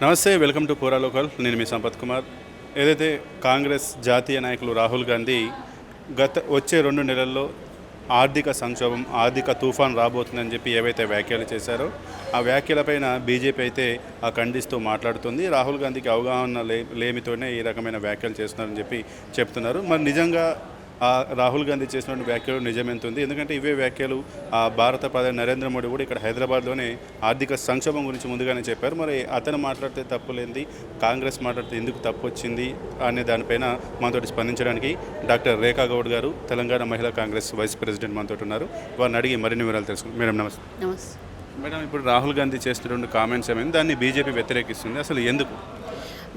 నమస్తే, welcome to పూరా local. నేను మీ సంపత్ కుమార్. ఏదైతే కాంగ్రెస్ జాతీయ నాయకులు రాహుల్ గాంధీ వచ్చే 2 నెలల్లో ఆర్థిక సంక్షోభం, ఆర్థిక తుఫాన్ రాబోతుందని చెప్పి ఏవైతే వ్యాఖ్యలు చేశారో ఆ వ్యాఖ్యలపైన బీజేపీ అయితే ఖండిస్తూ మాట్లాడుతుంది. రాహుల్ గాంధీకి అవగాహన లేమితోనే ఈ రకమైన వ్యాఖ్యలు చేస్తున్నారని చెప్పి చెప్తున్నారు. మరి నిజంగా రాహుల్ గాంధీ చేసినటువంటి వ్యాఖ్యలు నిజమెంతుంది. ఎందుకంటే ఇవే వ్యాఖ్యలు భారత ప్రధాని నరేంద్ర మోడీ కూడా ఇక్కడ హైదరాబాద్లోనే ఆర్థిక సంక్షోభం గురించి ముందుగానే చెప్పారు. మరి అతను మాట్లాడితే తప్పులేంది, కాంగ్రెస్ మాట్లాడితే ఎందుకు తప్పు వచ్చింది అనే దానిపైన మనతోటి స్పందించడానికి డాక్టర్ రేఖా గౌడ్ గారు, తెలంగాణ మహిళా కాంగ్రెస్ వైస్ ప్రెసిడెంట్ మనతోటి ఉన్నారు. వారిని అడిగి మరిన్ని వివరాలు తెలుసుకుంటాం. మేడం నమస్తే. నమస్తే మేడం, ఇప్పుడు రాహుల్ గాంధీ చేస్తున్న కామెంట్స్ ఏమైంది, దాన్ని బీజేపీ వ్యతిరేకిస్తుంది, అసలు ఎందుకు?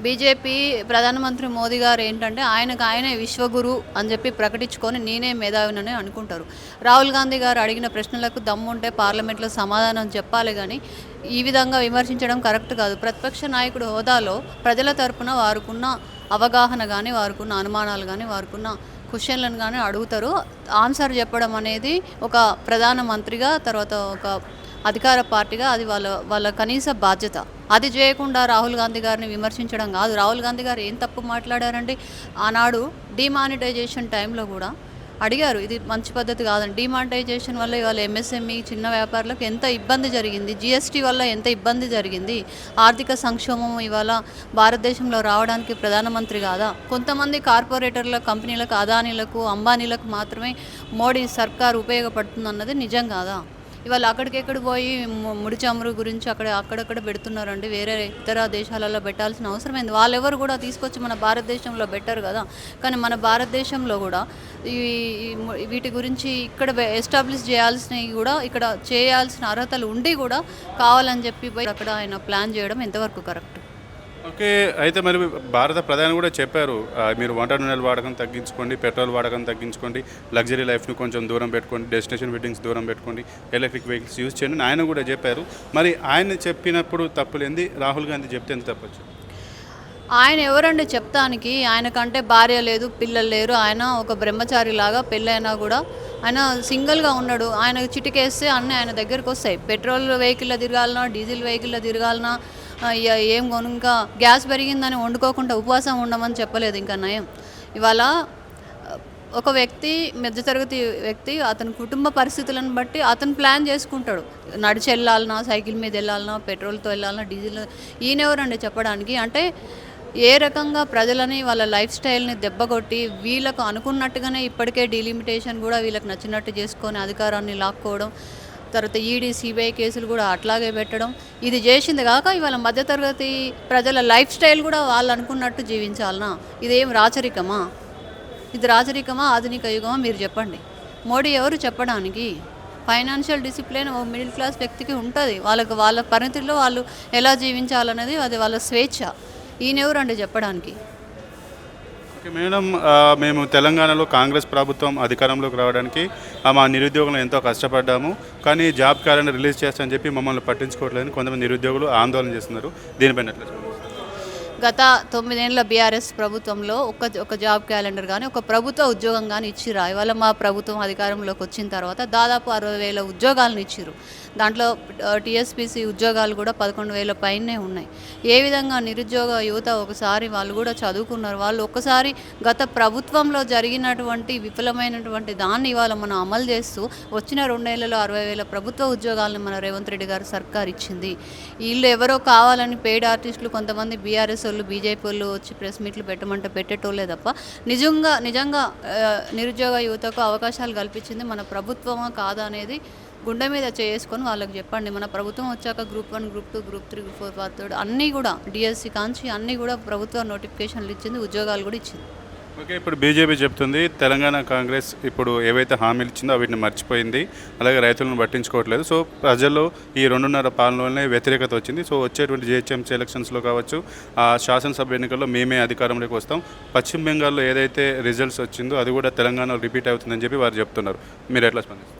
బీజేపీ ప్రధానమంత్రి మోదీ గారు ఏంటంటే ఆయనే విశ్వగురు అని చెప్పి ప్రకటించుకొని నేనే మేధావినని అనుకుంటారు. రాహుల్ గాంధీ గారు అడిగిన ప్రశ్నలకు దమ్ముంటే పార్లమెంట్లో సమాధానం చెప్పాలి, కానీ ఈ విధంగా విమర్శించడం కరెక్ట్ కాదు. ప్రతిపక్ష నాయకుడు హోదాలో ప్రజల తరపున వారుకున్న అవగాహన కానీ, వారుకున్న అనుమానాలు కానీ, వారుకున్న క్వశ్చన్లను కానీ అడుగుతారు. ఆన్సర్ చెప్పడం అనేది ఒక ప్రధానమంత్రిగా, తర్వాత ఒక అధికార పార్టీగా అది వాళ్ళ కనీస బాధ్యత. అది చేయకుండా రాహుల్ గాంధీ గారిని విమర్శించడం కాదు. రాహుల్ గాంధీ గారు ఏం తప్పు మాట్లాడారంటే, ఆనాడు డిమానిటైజేషన్ టైంలో కూడా అడిగారు, ఇది మంచి పద్ధతి కాదండి. డిమానిటైజేషన్ వల్ల ఇవాళ ఎంఎస్ఎంఈ చిన్న వ్యాపారులకు ఎంత ఇబ్బంది జరిగింది, జిఎస్టీ వల్ల ఎంత ఇబ్బంది జరిగింది, ఆర్థిక సంక్షోభం ఇవాళ భారతదేశంలో రావడానికి ప్రధానమంత్రి కాదా? కొంతమంది కార్పొరేటర్ల కంపెనీలకు, అదానీలకు, అంబానీలకు మాత్రమే మోడీ సర్కార్ ఉపయోగపడుతుందన్నది నిజం కాదా? ఇవాళ అక్కడికెక్కడ పోయి ముడి చమురు గురించి అక్కడక్కడ పెడుతున్నారండి. వేరే ఇతర దేశాలలో పెట్టాల్సిన అవసరం ఏంది? వాళ్ళెవరు కూడా తీసుకొచ్చి మన భారతదేశంలో పెట్టరు కదా. కానీ మన భారతదేశంలో కూడా వీటి గురించి ఇక్కడ ఎస్టాబ్లిష్ చేయాల్సినవి కూడా, ఇక్కడ చేయాల్సిన అర్హతలు ఉండి కూడా కావాలని చెప్పి అక్కడ ఆయన ప్లాన్ చేయడం ఎంతవరకు కరెక్ట్? ఓకే, అయితే మరి భారత ప్రధాని కూడా చెప్పారు, మీరు వంట నూనెల వాడకం తగ్గించుకోండి, పెట్రోల్ వాడకం తగ్గించుకోండి, లగ్జరీ లైఫ్ని కొంచెం దూరం పెట్టుకోండి, డెస్టినేషన్ వెడ్డింగ్స్ దూరం పెట్టుకోండి, ఎలక్ట్రిక్ వెహికల్స్ యూజ్ చేయండి ఆయన కూడా చెప్పారు. మరి ఆయన చెప్పినప్పుడు తప్పులేంది, రాహుల్ గాంధీ చెప్తే ఎంత తప్పచ్చు? ఆయన ఎవరండి చెప్తానికి? ఆయనకంటే భార్య లేదు, పిల్లలు లేరు. ఆయన ఒక బ్రహ్మచారి లాగా, పెళ్ళైనా కూడా ఆయన సింగిల్గా ఉన్నాడు. ఆయన చిటికేస్తే అన్నీ ఆయన దగ్గరికి వస్తాయి. పెట్రోల్ వెహికల్లో తిరగాలన్నా, డీజిల్ వెహికల్లో తిరగాలన్నా, ఏం ఇంకా గ్యాస్ పెరిగిందని వండుకోకుండా ఉపవాసం ఉండమని చెప్పలేదు. ఇంకా నయం. ఇవాళ ఒక వ్యక్తి, మధ్యతరగతి వ్యక్తి, అతని కుటుంబ పరిస్థితులను బట్టి అతను ప్లాన్ చేసుకుంటాడు. నడిచి వెళ్ళాలన్నా, సైకిల్ మీద వెళ్ళాలన్నా, పెట్రోల్తో వెళ్ళాలన్నా, డీజిల్. ఈయనెవరండి చెప్పడానికి? అంటే ఏ రకంగా ప్రజలని, వాళ్ళ లైఫ్ స్టైల్ని దెబ్బకొట్టి వీళ్ళకు అనుకున్నట్టుగానే ఇప్పటికే డీలిమిటేషన్ కూడా వీళ్ళకి నచ్చినట్టు చేసుకొని అధికారాన్ని లాక్కోవడం, తర్వాత ఈడీ, సిబిఐ కేసులు కూడా అట్లాగే పెట్టడం, ఇది చేసింది కాక ఇవాళ మధ్యతరగతి ప్రజల లైఫ్ స్టైల్ కూడా వాళ్ళు అనుకున్నట్టు జీవించాలనా? ఇదేం రాచరికమా? ఇది రాచరికమా, ఆధునిక యుగమా? మీరు చెప్పండి. మోడీ ఎవరు చెప్పడానికి? ఫైనాన్షియల్ డిసిప్లిన్ ఓ మిడిల్ క్లాస్ వ్యక్తికి ఉంటుంది. వాళ్ళ పరిమితిలో వాళ్ళు ఎలా జీవించాలనేది అది వాళ్ళ స్వేచ్ఛ. ఈయనెవరండి చెప్పడానికి? ఓకే మేడం, మేము తెలంగాణలో కాంగ్రెస్ ప్రభుత్వం అధికారంలోకి రావడానికి మా నిరుద్యోగులు ఎంతో కష్టపడ్డాము, కానీ జాబ్ క్యాలెండర్ రిలీజ్ చేస్తామని చెప్పి మమ్మల్ని పట్టించుకోవట్లేదని కొంతమంది నిరుద్యోగులు ఆందోళన చేస్తున్నారు. దీనిపైన ఎట్లా? గత 9 ఏళ్ళ బీఆర్ఎస్ ప్రభుత్వంలో ఒక జాబ్ క్యాలెండర్ కానీ, ఒక ప్రభుత్వ ఉద్యోగం కానీ ఇచ్చిరా? ఇవాళ మా ప్రభుత్వం అధికారంలోకి వచ్చిన తర్వాత దాదాపు 60,000 ఉద్యోగాలను ఇచ్చిరు. దాంట్లో టీఎస్పీసీ ఉద్యోగాలు కూడా 11,000 పైనే ఉన్నాయి. ఏ విధంగా నిరుద్యోగ యువత ఒకసారి వాళ్ళు కూడా చదువుకున్నారు. వాళ్ళు ఒక్కసారి గత ప్రభుత్వంలో జరిగినటువంటి విఫలమైనటువంటి దాన్ని ఇవాళ మనం అమలు చేస్తూ వచ్చిన 2 ఏళ్లలో 60,000 ప్రభుత్వ ఉద్యోగాలను మన రేవంత్ రెడ్డి గారు సర్కార్ ఇచ్చింది. వీళ్ళు ఎవరో కావాలని పెయిడ్ ఆర్టిస్టులు, కొంతమంది బీఆర్ఎస్ వాళ్ళు, బీజేపీ వాళ్ళు వచ్చి ప్రెస్ మీట్లు పెట్టమంటే పెట్టేటోళ్ళే తప్ప నిజంగా నిరుద్యోగ యువతకు అవకాశాలు కల్పించింది మన ప్రభుత్వమా కాదా అనేది గుండె మీద చేసుకొని వాళ్ళకి చెప్పండి. మన ప్రభుత్వం వచ్చాక group 1, group 2, group 3, group 4, group 3 అన్నీ కూడా డిఎస్సి కాంచి అన్నీ కూడా ప్రభుత్వ నోటిఫికేషన్లు ఇచ్చింది, ఉద్యోగాలు కూడా ఇచ్చింది. ఓకే, ఇప్పుడు బీజేపీ చెప్తుంది తెలంగాణ కాంగ్రెస్ ఇప్పుడు ఏవైతే హామీలు ఇచ్చిందో వీటిని మర్చిపోయింది, అలాగే రైతులను పట్టించుకోవట్లేదు. సో ప్రజల్లో ఈ 2.5 పాలనలోనే వ్యతిరేకత వచ్చింది. సో వచ్చేటువంటి జిహెచ్ఎంసీ ఎలక్షన్స్లో కావచ్చు, శాసనసభ ఎన్నికల్లో మేమే అధికారంలోకి వస్తాం, పశ్చిమ బెంగాల్లో ఏదైతే రిజల్ట్స్ వచ్చిందో అది కూడా తెలంగాణలో రిపీట్ అవుతుందని చెప్పి వారు చెప్తున్నారు. మీరు ఎట్లా స్పందిస్తారు?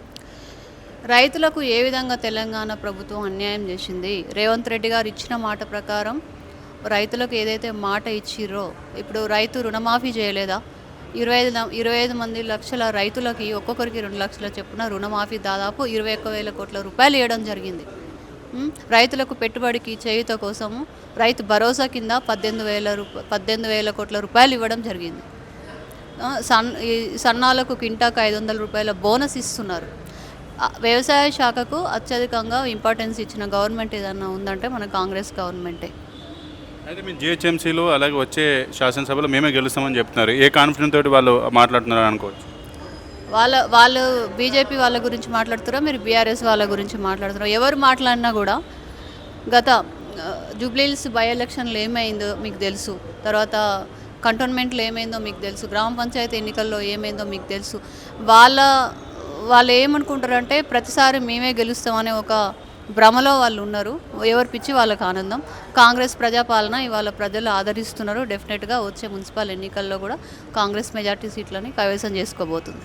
రైతులకు ఏ విధంగా తెలంగాణ ప్రభుత్వం అన్యాయం చేసింది? రేవంత్ రెడ్డి గారు ఇచ్చిన మాట ప్రకారం రైతులకు ఏదైతే మాట ఇచ్చిర్రో, ఇప్పుడు రైతు రుణమాఫీ చేయలేదా? 25 మంది లక్షల రైతులకి ఒక్కొక్కరికి 2 లక్షల చొప్పున రుణమాఫీ దాదాపు 21,000 కోట్ల రూపాయలు ఇవ్వడం జరిగింది. రైతులకు పెట్టుబడికి చేయూత కోసము రైతు భరోసా కింద 18,000 కోట్ల రూపాయలు ఇవ్వడం జరిగింది. ఈ సన్నాలకు క్వింటాకు 500 రూపాయల బోనస్ ఇస్తున్నారు. వ్యవసాయ శాఖకు అత్యధికంగా ఇంపార్టెన్స్ ఇచ్చిన గవర్నమెంట్ ఏదన్నా ఉందంటే మన కాంగ్రెస్ గవర్నమెంటే. అయితే మీ జిహెచ్ఎంసీలో అలాగే వచ్చే శాసనసభలో మేమే గెలుస్తామని చెప్తున్నారు. ఏ కాన్ఫిడెన్స్ తోటి వాళ్ళు మాట్లాడుతున్నారు అనుకోవచ్చు? వాళ్ళు బీజేపీ వాళ్ళ గురించి మాట్లాడుతారో మీరు బీఆర్ఎస్ వాళ్ళ గురించి మాట్లాడుతారో ఎవరు మాట్లాడినా కూడా గత జూబ్లీహిల్స్ బై ఎలక్షన్లు ఏమైందో మీకు తెలుసు, తర్వాత కంటోన్మెంట్లో ఏమైందో మీకు తెలుసు, గ్రామ పంచాయతీ ఎన్నికల్లో ఏమైందో మీకు తెలుసు. వాళ్ళు ఏమనుకుంటారంటే ప్రతిసారి మేమే గెలుస్తామనే ఒక భ్రమలో వాళ్ళు ఉన్నారు. ఎవరు పిచ్చి వాళ్ళకి ఆనందం. కాంగ్రెస్ ప్రజాపాలన ఇవాళ ప్రజలు ఆదరిస్తున్నారు. డెఫినెట్గా వచ్చే మున్సిపల్ ఎన్నికల్లో కూడా కాంగ్రెస్ మెజార్టీ సీట్లని కైవసం చేసుకోబోతుంది.